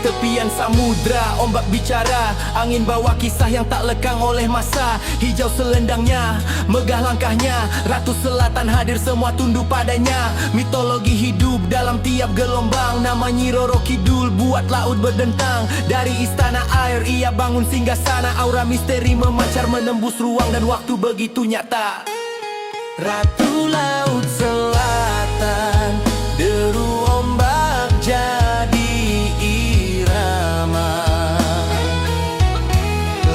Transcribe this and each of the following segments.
tepian samudra. Ombak bicara, angin bawa kisah yang tak lekang oleh masa. Hijau selendangnya, megah langkahnya. Ratu Selatan hadir, semua tunduk padanya. Mitologi hidup dalam tiap gelombang. Nama Nyi Roro Kidul buat laut berdentang. Dari istana air ia bangun singgasana. Aura misteri memancar menembus ruang dan waktu begitu nyata. Ratu Laut Selatan, deru ombak jadi irama.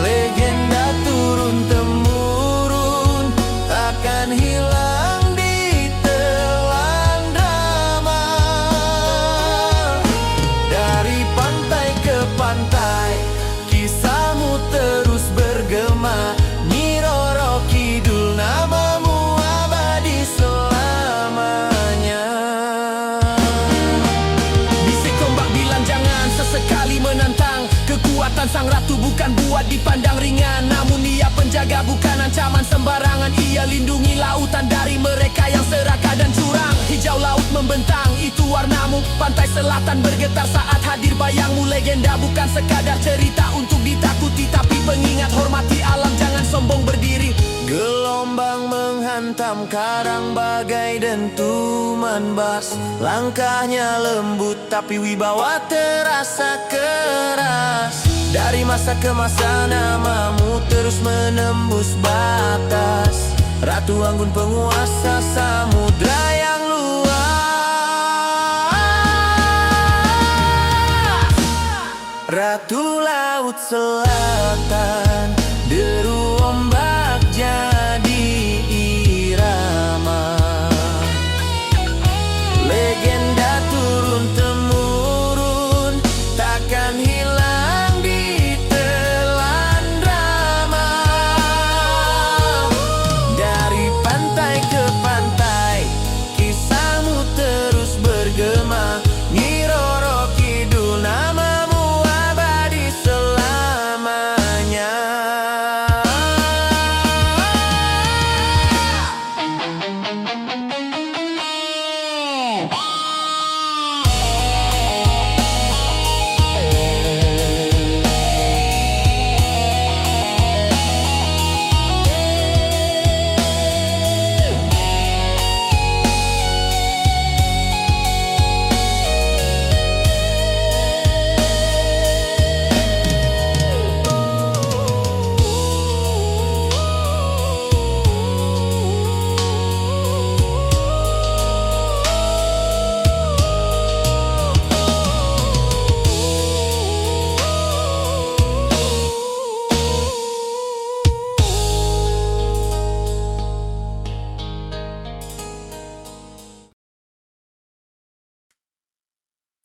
Legenda turun-temurun takkan hilang di telan drama. Dari pantai ke pantai, kisahmu terus bergema. Nyi Roro Kidul, namamu abadi selamanya. Bisik ombak bilang jangan sesekali menantang. Kekuatan sang ratu bukan buat dipandang ringan, namun ia penjaga bukan ancaman sembarangan. Ia lindungi lautan dari mereka yang serakah dan curang. Hijau laut membentang, itu warnamu. Pantai selatan bergetar saat hadir bayangmu. Legenda bukan sekadar cerita untuk ditakuti, tapi pengingat hormati alam, jangan sombong berdiri. Gelombang menghantam karang bagai dentuman bas. Langkahnya lembut tapi wibawa terasa keras. Dari masa ke masa namamu terus menembus batas. Ratu Anggun penguasa samudra yang luas. Ratu Laut Selatan, deru ombak jadi irama. Legenda turun-temurun takkan hilang di telan drama. Dari pantai ke pantai, kisahmu terus bergema. Nyi Roro Kidul, namamu abadi selamanya.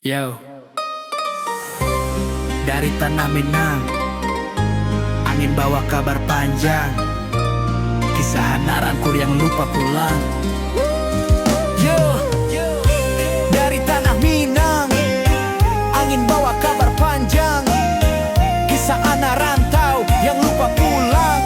Yo, dari tanah Minang, angin bawa kabar panjang. Kisah Narankur yang lupa pulang. Yo, dari tanah Minang, angin bawa kabar panjang. Kisah anak rantau yang lupa pulang.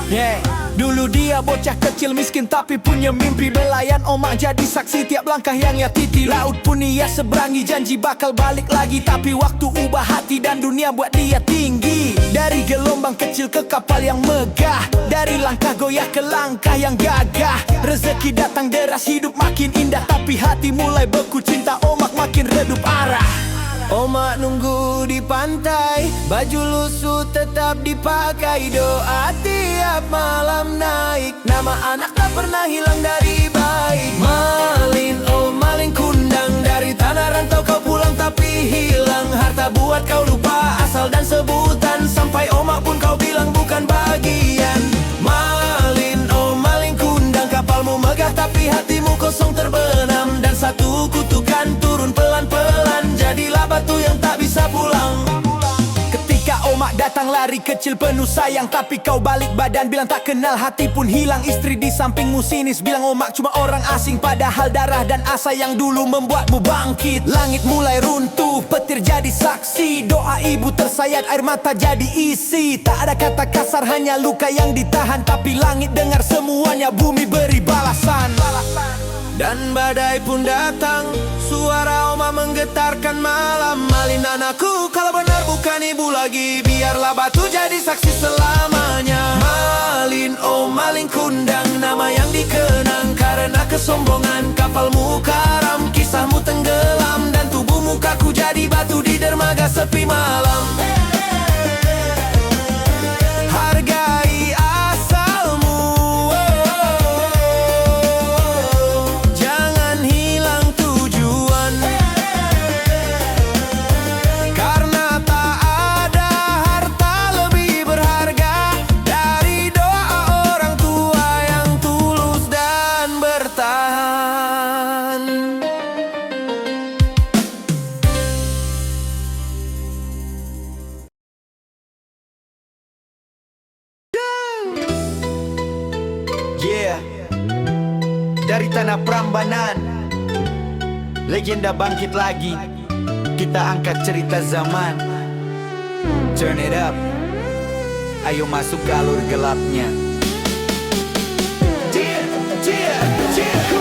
Yeah. Dulu dia bocah kecil miskin tapi punya mimpi. Belayan omak jadi saksi tiap langkah yang ia titi. Laut pun ia seberangi, janji bakal balik lagi. Tapi waktu ubah hati dan dunia buat dia tinggi. Dari gelombang kecil ke kapal yang megah, dari langkah goyah ke langkah yang gagah. Rezeki datang deras, hidup makin indah. Tapi hati mulai beku, cinta omak makin redup arah. Omak nunggu di pantai, baju lusuh tetap dipakai. Doa tiap malam naik, nama anak tak pernah hilang dari baik. Malin, oh malin kundang, dari tanah rantau kau pulang tapi hilang. Harta buat kau lupa asal dan sebutan, sampai omak pun kau bilang bukan bagian. Malin, oh malin kundang, kapalmu megah tapi hatimu kosong terbenam. Dan satu kutukan turun pelan-pelan, jadilah batu yang tak bisa pulang. Ketika omak datang lari kecil penuh sayang, tapi kau balik badan bilang tak kenal, hati pun hilang. Istri di sampingmu sinis bilang omak cuma orang asing, padahal darah dan asa yang dulu membuatmu bangkit. Langit mulai runtuh, petir jadi saksi. Doa ibu tersayat, air mata jadi isi. Tak ada kata kasar, hanya luka yang ditahan. Tapi langit dengar semuanya, bumi beri balasan. Dan badai pun datang, suara oma menggetarkan malam. Malin anakku, kalau benar bukan ibu lagi, biarlah batu jadi saksi selamanya. Malin, oh malin kundang, nama yang dikenang karena kesombongan. Kapalmu karam, kisahmu tenggelam, dan tubuhmu kaku jadi batu di dermaga sepi malam. Hargai asalmu, jangan hilang tujuan, karena tak ada harta lebih berharga dari doa orang tua yang tulus dan bertahan. Yeah, dari tanah Prambanan, legenda bangkit lagi. Kita angkat cerita zaman. Turn it up, ayo masuk ke alur gelapnya.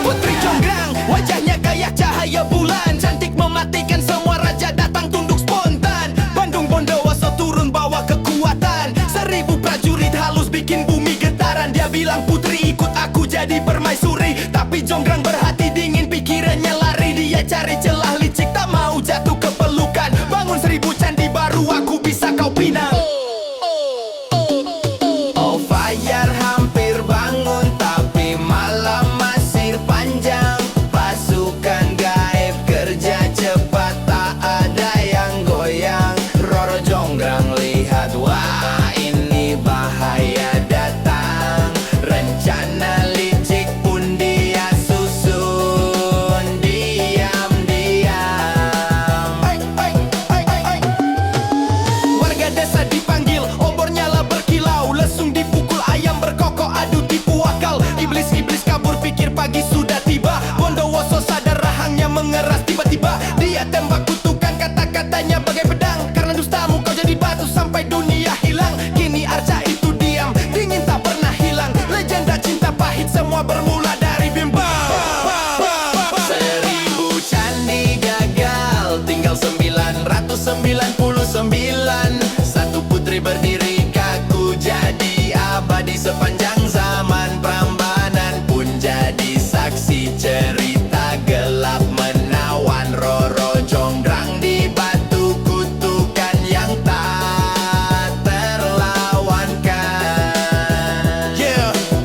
Putri Jonggrang, wajahnya kayak cahaya bulan, cantik mematikan semua raja datang tunduk spontan. Bandung Bondowoso turun bawa kekuatan, 1000 prajurit halus bikin bumi getaran. Dia bilang putri ikut aku jadi permaisuri, tapi Jonggrang berhati dingin pikirannya lari. Dia cari celah licik tak mau jatuh ke pelukan. Bangun 1000 candi baru aku bisa kau pinang. Oh Fajar hampir bangun tapi malam masih panjang. Pasukan gaib kerja cepat tak ada yang goyang. Roro Jonggrang lihat, wah ini bahaya datang. Rencana licik pun dia susun diam-diam. Warga desa dipanggil, obor nyala berkilau, lesung dipukul ayam berkokok, adu tipu akal. Iblis-iblis kabur pikir pagi sudah tiba. Bondowoso sadar rahangnya mengeras tiba-tiba. Dia tembak kutukan kata-katanya bagai pedang. Karena dustamu kau jadi batu sampai dunia hilang. Kini Arca itu diam, dingin tak pernah hilang. Legenda cinta pahit semua bermula dari bimbang. 1000 candi gagal, tinggal 999. Satu putri berdiri kaku jadi abadi sepanjang zaman. Prambanan pun jadi saksi cerita gelap menawan. Roro Jonggrang di batu kutukan yang tak terlawankan.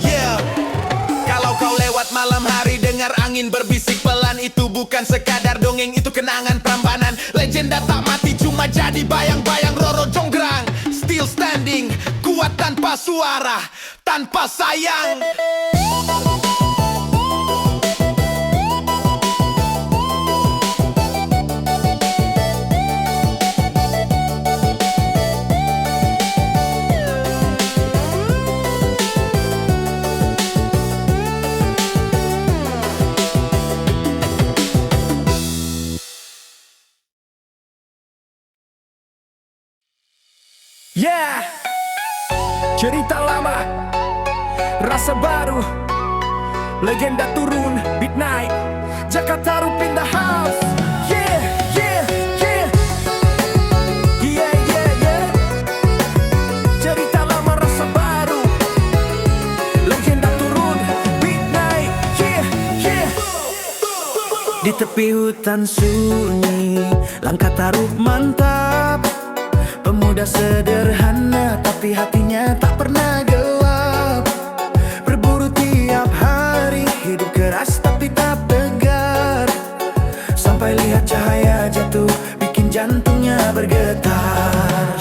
Yeah. Kalau kau lewat malam hari dengar angin berbisik pelan, itu bukan sekadar dongeng, itu kenangan Prambanan. Legenda tak mati cuma jadi bayang-bayang. Roro Jonggrang still standing, kuat tanpa suara, tanpa sayang. Yeah, cerita lama, rasa baru, legenda turun, beat naik, Jakarta Rup in the house. Yeah. Cerita lama, rasa baru, legenda turun, beat naik. Yeah. Di tepi hutan sunyi, langkah taruh mantap. Pemuda sederhana tapi hatinya tak pernah gelap. Berburu tiap hari, hidup keras tapi tak tegar. Sampai lihat cahaya jatuh, bikin jantungnya bergetar.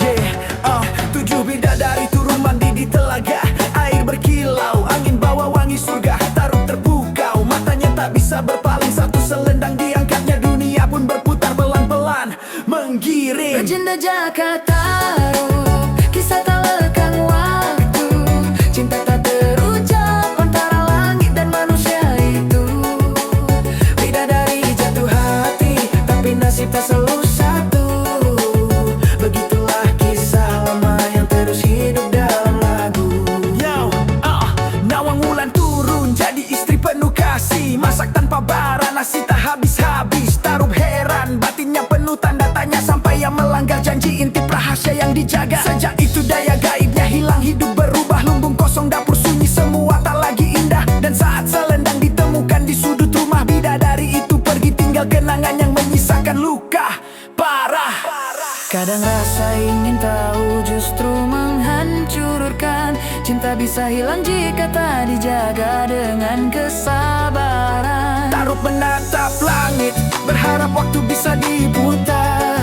7 bidadari turun mandi di telaga. Air berkilau, angin bawa wangi surga. Taruh terpukau, matanya tak bisa berpaling. Satu selendang diangkatnya, dunia pun berputar pelan-pelan menggiring. Legenda Jakarta Rup, kisah tak lekang waktu. Cinta tak terucap antara langit dan manusia itu. Bidadari jatuh hati, tapi nasib tak selalu satu. Begitulah kisah lama yang terus hidup dalam lagu. Nawang Wulan turun jadi istri penuh kasih. Masa masak tanpa bara, nasi tak habis-habis. Taruh heran, batinnya penuh tanda tanya. Sampai yang melanggar janji, intip rahasia yang dijaga. Sejak itu daya gaibnya hilang, hidup berubah. Lumbung kosong, dapur sunyi, semua tak lagi indah. Dan saat selendang ditemukan di sudut rumah, bidadari itu pergi tinggal kenangan yang menyisakan luka parah. Kadang rasa ingin tahu justru menghancurkan. Cinta bisa hilang jika tak dijaga dengan kesabaran. Taruh menatap langit, berharap waktu bisa diputar.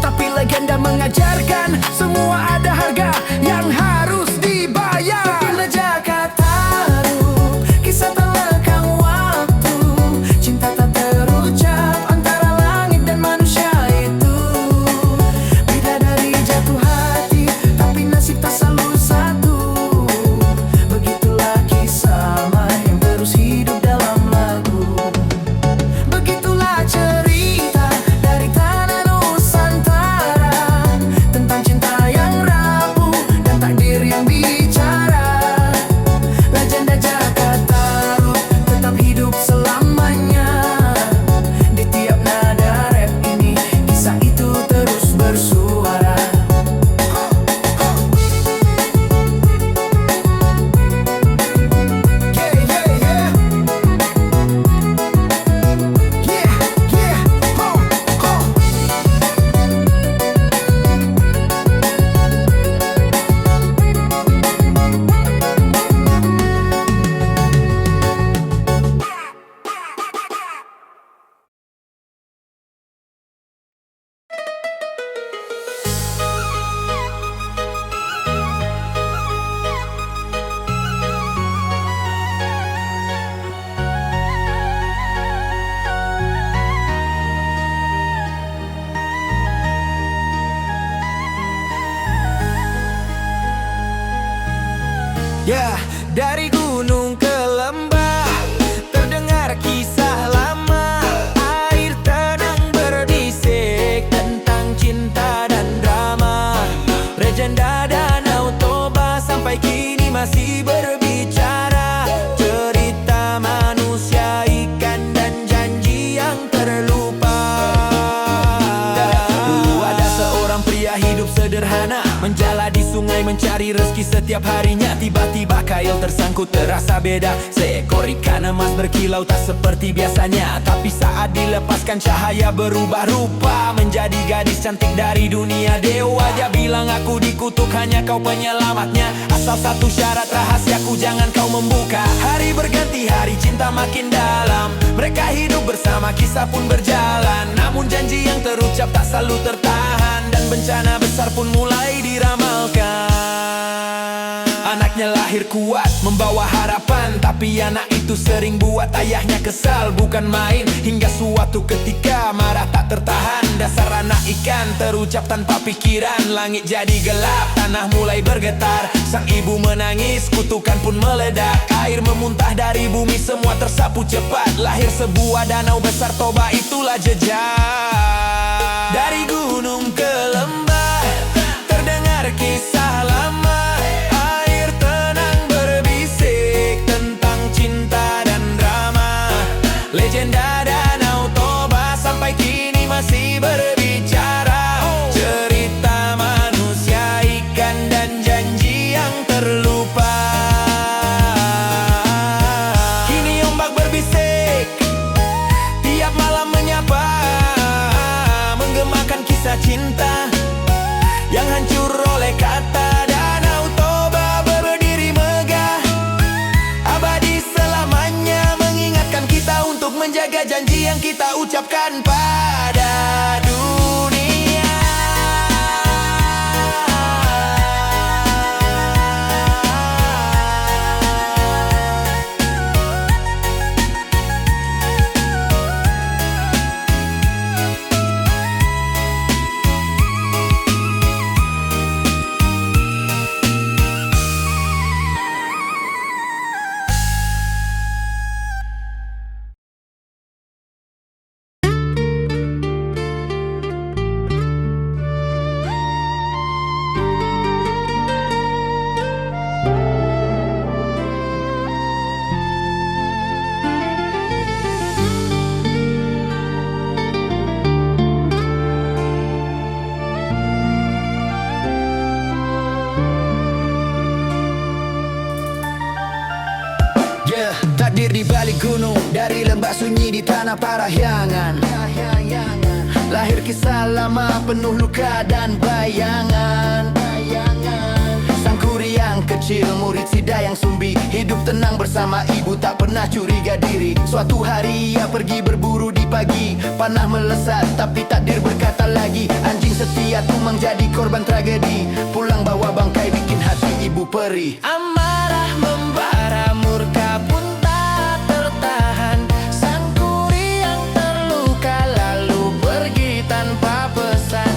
Tapi legenda mengajarkan semua ada harga yang harus dibayar. Bila jaka taruh, kisah tak lekang waktu. Cinta tak terucap antara langit dan manusia itu. Bidadari jatuh hati, tapi nasib tak selalu satu. Begitulah kisah yang terus hidup dalam lagu. Begitulah cerita dari tanah Nusantara, tentang cinta yang rapuh dan takdir yang bicara. Legenda Jaka Tarub tetap hidup selamanya. Di tiap nada rap ini, kisah itu terus bersuara. Ya, dari gunung ke lembah terdengar kisah lama. Air tenang berbisik tentang cinta dan drama. Legenda Danau Toba sampai kini masih berbicara. Cerita manusia, ikan dan janji yang terlupa. Dulu ada seorang pria hidup sederhana, menjala di sungai mencari rezeki setiap harinya. Tiba-tiba kail tersangkut terasa beda. Seekor ikan emas berkilau tak seperti biasanya. Tapi saat dilepaskan cahaya berubah rupa, menjadi gadis cantik dari dunia dewa. Dia bilang aku dikutuk, hanya kau penyelamatnya. Asal satu syarat rahasiaku jangan kau membuka. Hari berganti hari, cinta makin dalam. Mereka hidup bersama, kisah pun berjalan. Namun janji yang terucap tak selalu tertahan, dan bencana besar pun mulai diramalkan. Anaknya lahir kuat, membawa harapan. Tapi anak itu sering buat ayahnya kesal. Bukan main, hingga suatu ketika marah tak tertahan. Dasar anak ikan terucap tanpa pikiran. Langit jadi gelap, tanah mulai bergetar. Sang ibu menangis, kutukan pun meledak. Air memuntah dari bumi, semua tersapu cepat. Lahir sebuah danau besar Toba, itulah jejak. Dari gunung ke lembah terdengar kisah lama. Air tenang berbisik tentang cinta dan drama. Legenda Danau Toba sampai kini masih berbicara. Cerita manusia, ikan dan janji yang terlupa. Kini ombak berbisik, tiap malam menyapa, menggemakan kisah cinta yang hancur oleh kata. Danau Toba berdiri megah, abadi selamanya, mengingatkan kita untuk menjaga janji yang kita ucapkan pada dunia. sunyi di tanah Parahyangan. Lahir kisah lama penuh luka dan bayangan. Sang Kuryang kecil, murid si Dayang Sumbi, hidup tenang bersama ibu, tak pernah curiga diri. Suatu hari ia pergi berburu di pagi, panah melesat tapi takdir berkata lagi. Anjing setia tumang jadi korban tragedi, pulang bawa bangkai bikin hati ibu perih. Amarah membara, murka pun tak tertahan. Sang Kuryang terluka lalu pergi tanpa pesan.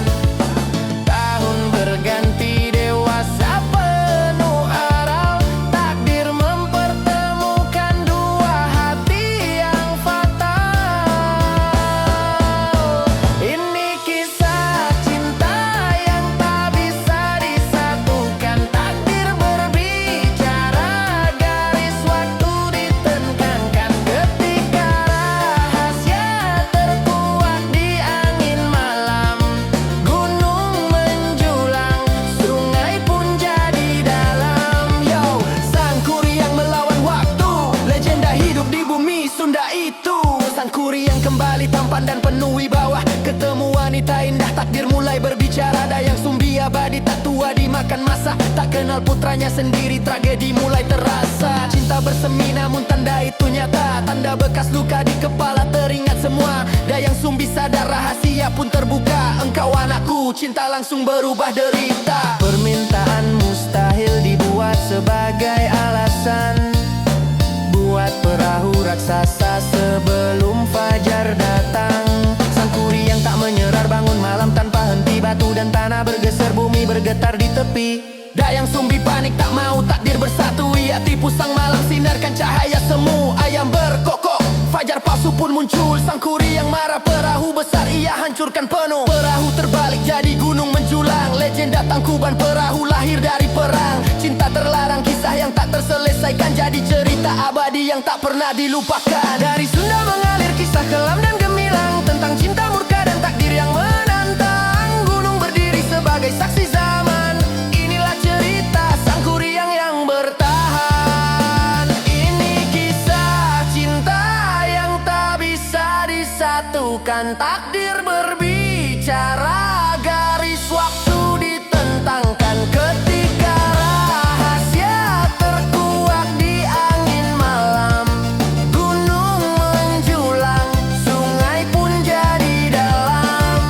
Tahun berganti dewasa penuh aral, takdir mempertemukan dua hati yang fatal. Ini kisah cinta yang tak bisa disatukan. Takdir berbicara, garis waktu ditentangkan. Ketika rahasia terkuak di angin malam, gunung menjulang, sungai pun jadi dalam. Yo, Sang Kuryang melawan waktu, legenda hidup di bumi Sunda itu. Sang Kuryang kembali tampan dan penuh wibawa, ketemu wanita indah, takdir mulai berbicara. Dayang Sumbi abadi tak tua dimakan masa, tak kenal putranya sendiri, tragedi mulai terasa. Cinta bersemi namun tanda itu nyata, tanda bekas luka di kepala teringat semua. Dayang Sumbi sadar rahasia pun terbuka, engkau anakku, cinta langsung berubah derita. Permintaan mustahil dibuat sebagai alasan, buat perahu raksasa sebelum fajar datang. Sang Kuryang tak menyerah, bangun malam tanpa henti. Batu dan tanah bergeser, bumi bergetar di tepi. Dayang Sumbi panik tak mau takdir bersatu, ia tipu sang malam sinarkan cahaya semu. Ayam berkokok, fajar palsu pun muncul. Sang Kuryang marah, perahu besar ia hancurkan penuh. Perahu terbalik jadi gunung menjulang, legenda Tangkuban Perahu lahir dari perang. Cinta terlarang, kisah yang tak terselesaikan, jadi cerita abadi yang tak pernah dilupakan. Dari Sunda mengalir kisah kelam dan gemilang, tentang cinta murka dan takdir yang menantang. Gunung berdiri sebagai saksi zaman, inilah cerita Sang Kuryang yang bertahan. Ini kisah cinta yang tak bisa disatukan, takdir berbicara, garis waktu ditentangkan. Ketika rahasia terkuak di angin malam, gunung menjulang, sungai pun jadi dalam.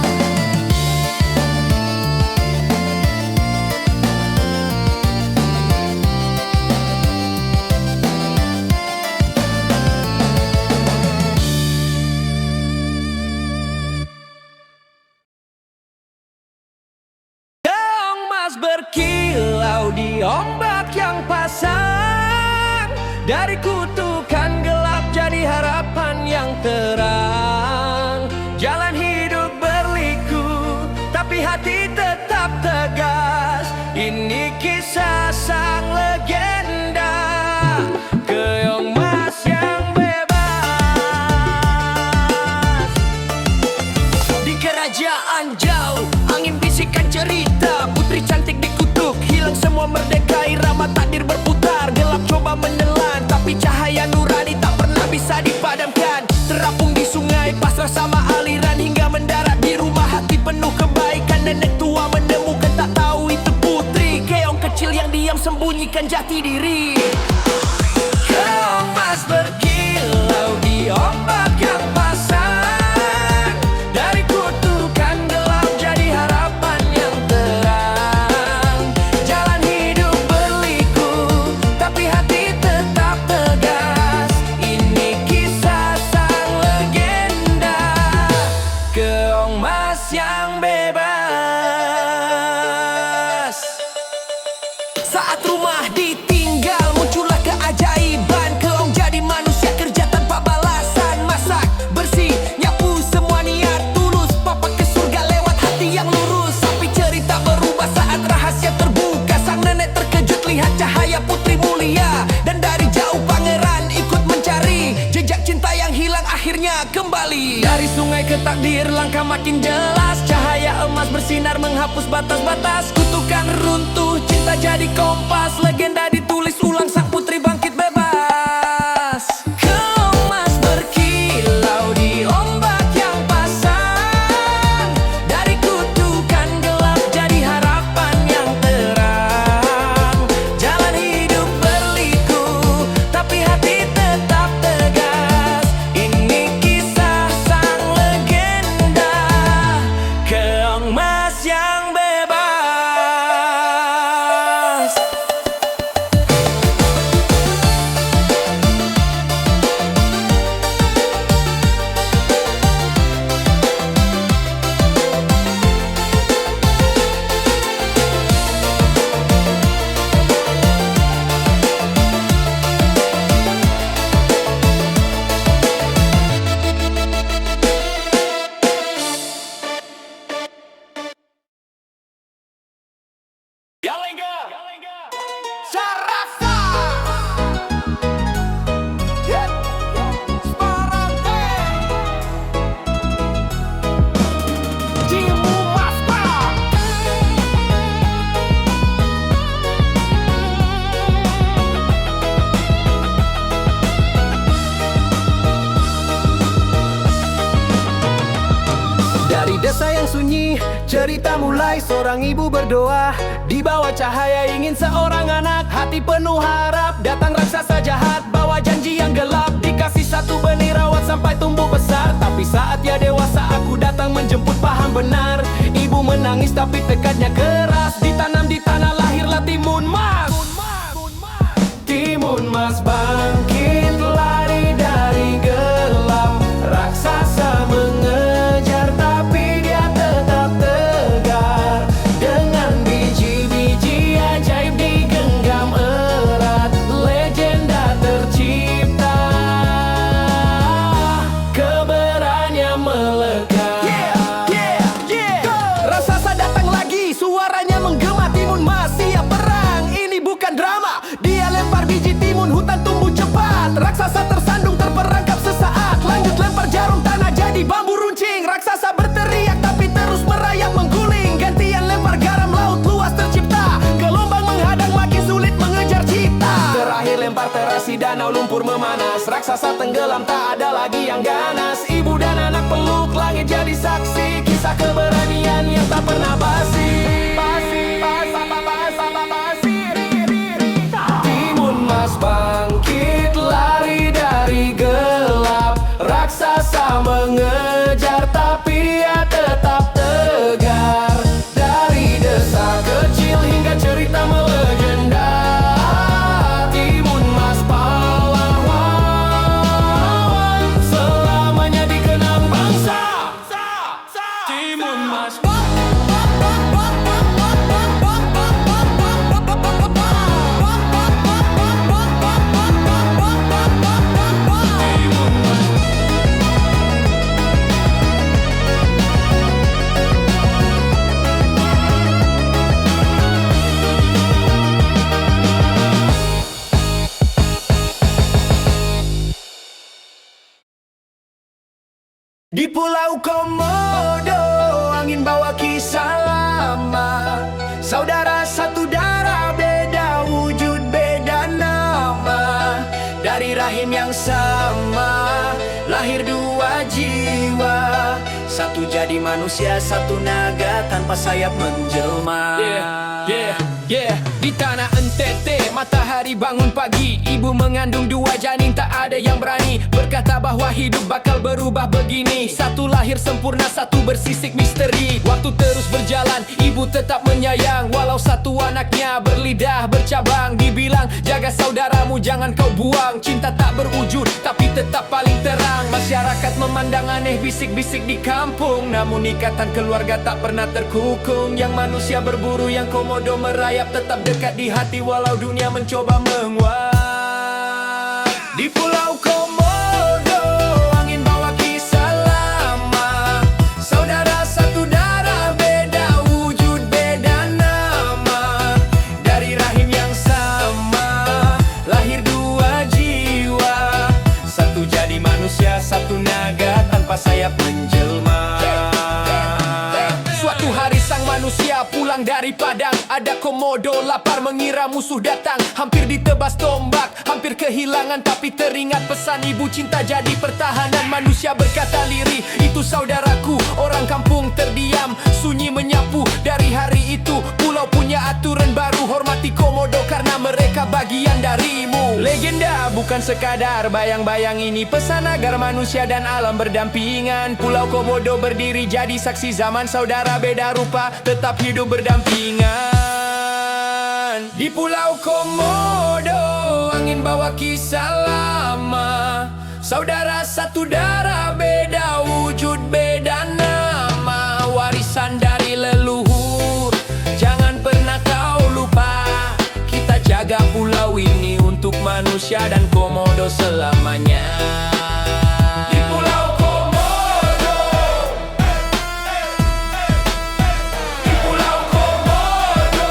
Keong mas berkilau di ombak yang pasang, dari kutukan gelap jadi harapan yang terang. Jalan hidup berliku, tapi hati tetap tegas. Ini kisah sang legenda, Keong mas yang bebas. Di kerajaan jauh, angin bisikan cerita, putri cantik dikutuk, hilang semua merdeka, irama takdir berputar. Gelap coba menelan, tapi cahaya nurani tak pernah bisa dipadamkan. Terapung di sungai, pasrah sama aliran, hingga mendarat di rumah hati penuh kebaikan. Nenek tua menemukan, tak tahu itu putri. Keong kecil yang diam sembunyikan jati diri. Keong mas berkilau di ombak yang pasang, dari kutukan gelap jadi harapan yang terang. Jalan hidup berliku, tapi hati tetap tegas. Ini kisah sang legenda, Keong mas yang bebas. Saat rumah ditinggal, muncullah keajaiban. Keong jadi manusia kerja tanpa balasan. Masak, bersih, nyapu, semua niat tulus. Papa ke surga lewat hati yang lurus. Tapi cerita berubah saat rahasia terbuka. Sang nenek terkejut lihat cahaya putri mulia, dan dari jauh pangeran ikut mencari. Jejak cinta yang hilang akhirnya kembali. Dari sungai ke takdir langkah makin jelas. Cahaya emas bersinar menghapus batas-batas. Kutukan runtuh, cinta jadi kompas. Legenda ditulis ulang, sang putri bangkit bebas. Keong mas berkilau masa yang sunyi, cerita mulai. Seorang ibu berdoa di bawah cahaya, ingin seorang anak. Hati penuh harap, datang raksasa jahat, bawa janji yang gelap. Dikasih satu benih, rawat sampai tumbuh besar. Tapi saat ia dewasa, aku datang menjemput paham benar. Ibu menangis tapi tekadnya keras, ditanam di tanah, lahirlah Timun Mas. Timun Mas bangkit, lari dari gelap. Raksasa mengejar tapi dia tetap tegar. Dengan biji-biji ajaib digenggam erat, legenda tercipta, keberanian melekat. Raksasa datang lagi, suaranya menggema. Timun Mas siap perang, ini bukan drama. Dia lempar biji timun, hutan tumbuh cepat. Raksasa tersandung, terperangkap sesaat. Lanjut lempar jarum, tanah jadi bambu runcing. Raksasa berteriak tapi terus merayap mengguling. Gantian lempar garam, laut luas tercipta. Gelombang menghadang, makin sulit mengejar cipta. Terakhir lempar terasi, danau lumpur memanas. Raksasa tenggelam, tak ada lagi yang ganas. Ibu dan anak peluk, langit jadi saksi. Kisah keberanian yang tak pernah basi. Timun Mas bangkit, lari dari gelap. Raksasa mengejar tapi ia tetap tegar. Dari desa kecil hingga cerita melegenda, Timun Mas pahlawan, selamanya dikenang bangsa. Timun Mas. Di Pulau Komodo, angin bawa kisah lama. Saudara satu darah, beda wujud, beda nama. Dari rahim yang sama, lahir dua jiwa. Satu jadi manusia, satu naga tanpa sayap menjelma. Di tanah NTT, matahari bangun pagi. Ibu mengandung dua janin, tak ada yang berani berkata bahwa hidup bakal berubah begini. Satu lahir sempurna, satu bersisik misteri. Waktu terus berjalan, ibu tetap menyayang. Walau satu anaknya berlidah bercabang. Dibilang, jaga saudaramu, jangan kau buang. Cinta tak berwujud, tapi tetap paling terang. Masyarakat memandang aneh bisik-bisik di kampung, namun ikatan keluarga tak pernah terkukung. Yang manusia berburu, yang komodo merayap, tetap dekat di hati walau dunia mencoba menguat. Di Pulau Komodo, angin bawa kisah lama. Saudara satu darah, beda wujud, beda nama. Dari rahim yang sama, lahir dua jiwa. Satu jadi manusia, satu naga tanpa sayap menjelma. Suatu hari sang manusia pulang dari padang. Ada komodo lapar mengira musuh datang. Hampir ditebas tombak, hampir kehilangan, tapi teringat pesan ibu, cinta jadi pertahanan. Manusia berkata lirih, itu saudaraku. Orang kampung terdiam, sunyi menyapu. Dari hari itu pulau punya aturan baru. Hormati komodo karena mereka bagian darimu. Legenda bukan sekadar bayang-bayang, ini pesan agar manusia dan alam berdampingan. Pulau Komodo berdiri jadi saksi zaman. Saudara beda rupa, tetap hidup berdampingan. Di Pulau Komodo, angin bawa kisah lama. Saudara satu darah, beda wujud, beda nama. Warisan dari leluhur, jangan pernah kau lupa. Kita jaga pulau ini untuk manusia dan komodo selamanya. Di Pulau Komodo, di Pulau Komodo.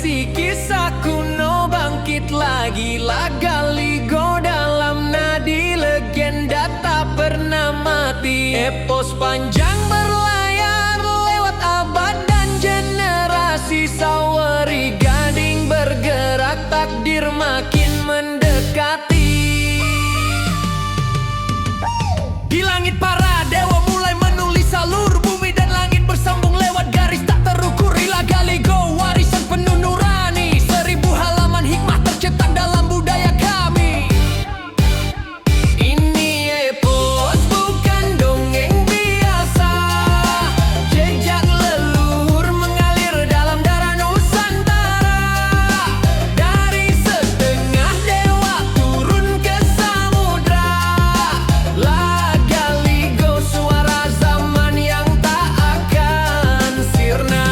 mengisi kisah kuno bangkit lagi. Laga Ligo dalam nadi legenda tak pernah mati. Epos panjang berlayar lewat abad dan generasi. Saweri Gading bergerak, takdir makin mendekati. Di langit para dewa mulai menulis alur. Bumi dan langit bersambung lewat garis tak terukur. Laga Ligo warisan penuh nurani. 1000 halaman hikmah tercetak dalam budaya kami. Ini epos bukan dongeng biasa. Jejak leluhur mengalir dalam darah Nusantara. Dari setengah dewa turun ke samudra. Laga Ligo suara zaman yang tak akan sirna.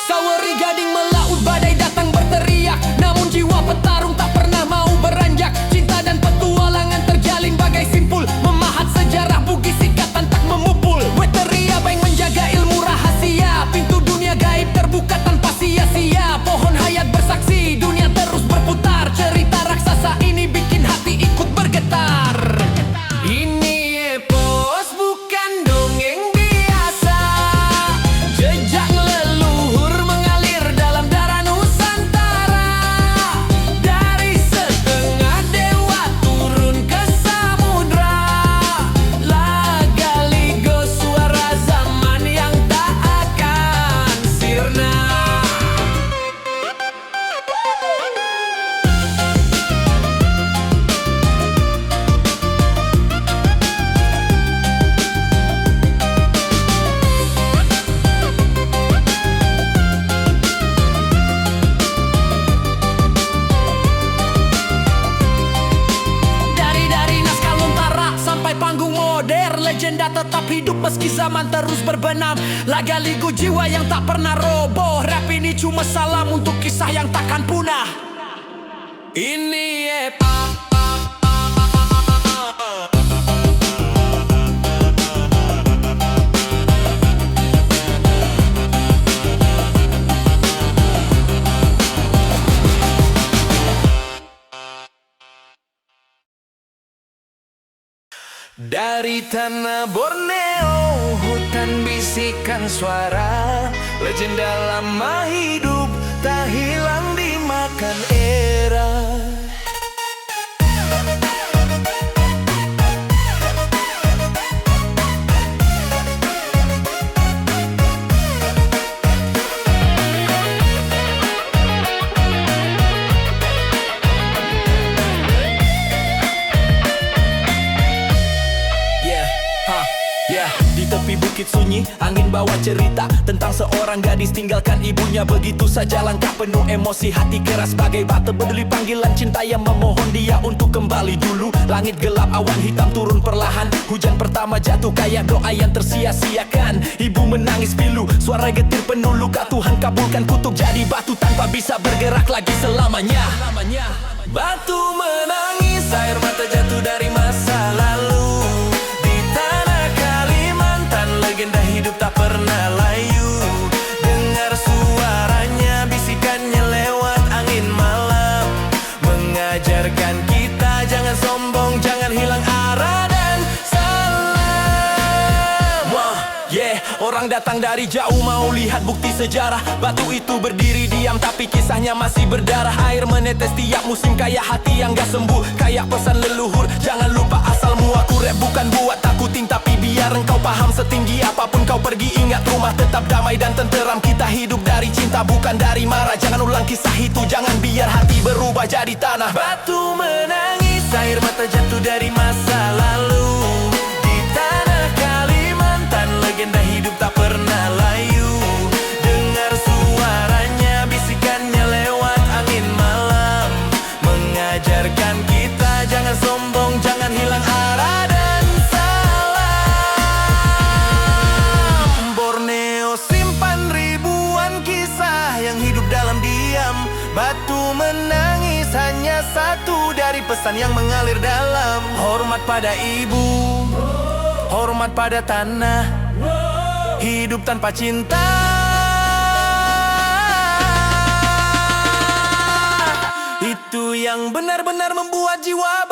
Saweri Gading melaut badai datang berteriak. Namun jiwa petarung tak pernah mau beranjak. Cinta dan petualangan terjalin bagai simpul. Memahat sejarah bugis ikatan tak memupul. Weteria Bank menjaga ilmu rahasia. Pintu dunia gaib terbuka tanpa sia-sia. Pohon hayat bersaksi, dunia terus berputar. Cerita raksasa ini bikin hati ikut bergetar. Ini epos bukan dongeng biasa. Jejak leluhur mengalir dalam darah Nusantara. Dari setengah dewa turun ke samudra. Laga Ligo suara zaman yang tak akan sirna. Dari naskah lontara sampai panggung modern, legenda tetap hidup meski zaman terus berbenam. Laga Ligo jiwa yang tak pernah roboh. Rap ini cuma salam untuk kisah yang takkan punah. Ini dari tanah Borneo, hutan bisikan suara. Legenda lama hidup, tak hilang dimakan era. Di tepi bukit sunyi, angin bawa cerita tentang seorang gadis tinggalkan ibunya begitu saja. Langkah penuh emosi, hati keras bagai batu peduli. Panggilan cinta yang memohon dia untuk kembali dulu. Langit gelap, awan hitam turun perlahan. Hujan pertama jatuh kayak doa yang tersia-siakan. Ibu menangis pilu, suara getir penuh luka. Tuhan kabulkan kutuk jadi batu tanpa bisa bergerak lagi selamanya. Batu menangis, air mata jatuh dari masa lalu. Legenda hidup tak pernah layu. Dengar suaranya, bisikannya lewat angin malam. Mengajarkan kita jangan sombong, jangan hilang arah dan salam. Orang datang dari jauh mau lihat bukti sejarah. Batu itu berdiri diam tapi kisahnya masih berdarah. Air menetes tiap musim kayak hati yang gak sembuh. Kayak pesan leluhur, jangan lupa asalmu. Aku rap bukan buat takutin tapi biar engkau paham. Setinggi apapun kau pergi, ingat rumah tetap damai dan tenteram. Kita hidup dari cinta bukan dari marah. Jangan ulang kisah itu, jangan biar hati berubah jadi tanah. Batu menangis, air mata jatuh dari masa lalu. Di tanah Kalimantan, legenda hidup tak pernah layu. Dengar suaranya, bisikannya lewat angin malam. Mengajarkan kita jangan sombong, jangan hilang arah dan salam. Borneo simpan ribuan kisah yang hidup dalam diam. Batu menangis hanya satu dari pesan yang mengalir dalam. Hormat pada ibu, hormat pada tanah. Hidup tanpa cinta benar membuat jiwa